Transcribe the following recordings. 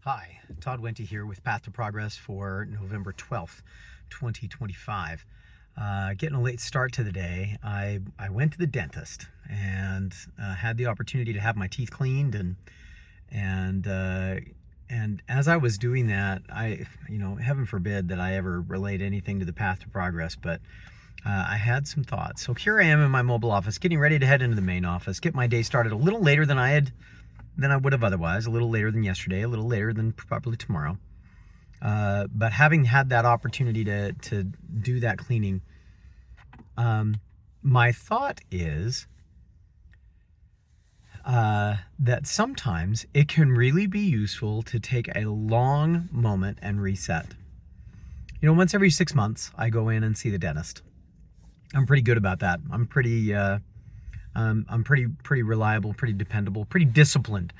Hi, Todd Wente here with Path to Progress for November 12th, 2025. Getting a late start to the day. I went to the dentist and had the opportunity to have my teeth cleaned, and as I was doing that, heaven forbid that I ever relate anything to the Path to Progress, but I had some thoughts. So here I am in my mobile office, getting ready to head into the main office, get my day started a little later than I would have otherwise, a little later than yesterday, a little later than probably tomorrow. But having had that opportunity to do that cleaning, my thought is that sometimes it can really be useful to take a long moment and reset. Once every 6 months, I go in and see the dentist. I'm pretty good about that. I'm pretty reliable, pretty dependable, pretty disciplined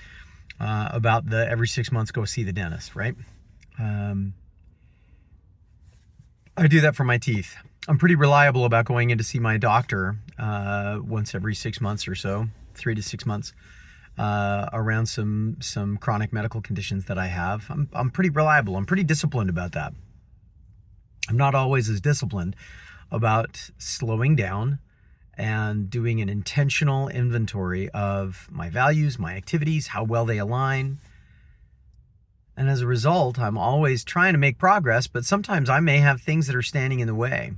about the every 6 months go see the dentist, right? I do that for my teeth. I'm pretty reliable about going in to see my doctor once every 6 months or so, 3 to 6 months, around some chronic medical conditions that I have. I'm pretty reliable. I'm pretty disciplined about that. I'm not always as disciplined about slowing down and doing an intentional inventory of my values, my activities, how well they align. And as a result, I'm always trying to make progress, but sometimes I may have things that are standing in the way.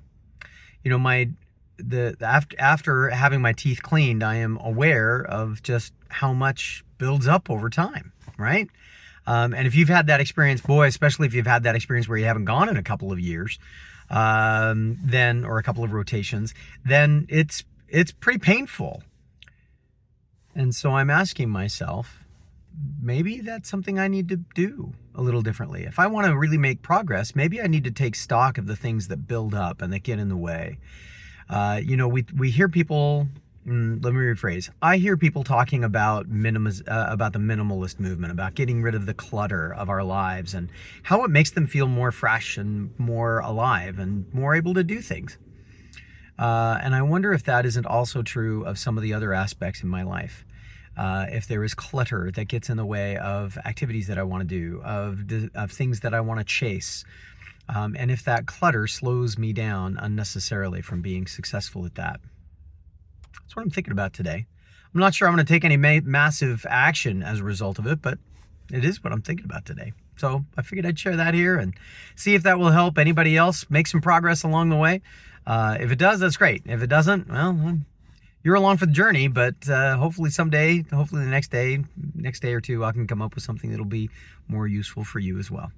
After having my teeth cleaned, I am aware of just how much builds up over time, right? And if you've had that experience, boy, especially if you've had that experience where you haven't gone in a couple of years, or a couple of rotations, then it's pretty painful. And so I'm asking myself, maybe that's something I need to do a little differently. If I want to really make progress, maybe I need to take stock of the things that build up and that get in the way. We hear people, let me rephrase. I hear people talking about the minimalist movement, about getting rid of the clutter of our lives and how it makes them feel more fresh and more alive and more able to do things. And I wonder if that isn't also true of some of the other aspects in my life. If there is clutter that gets in the way of activities that I want to do, of things that I want to chase, and if that clutter slows me down unnecessarily from being successful at that. That's what I'm thinking about today. I'm not sure I'm going to take any massive action as a result of it, but it is what I'm thinking about today. So I figured I'd share that here and see if that will help anybody else make some progress along the way. If it does, that's great. If it doesn't, well, you're along for the journey, but hopefully the next day or two, I can come up with something that'll be more useful for you as well.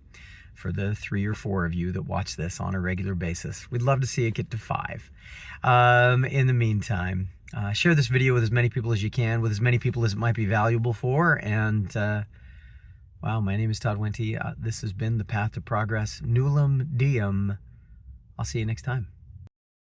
For the 3 or 4 of you that watch this on a regular basis. We'd love to see it get to 5. In the meantime, share this video with as many people as you can, with as many people as it might be valuable for. And wow, my name is Todd Wente. This has been The Path to Progress. Nulum Diem. I'll see you next time.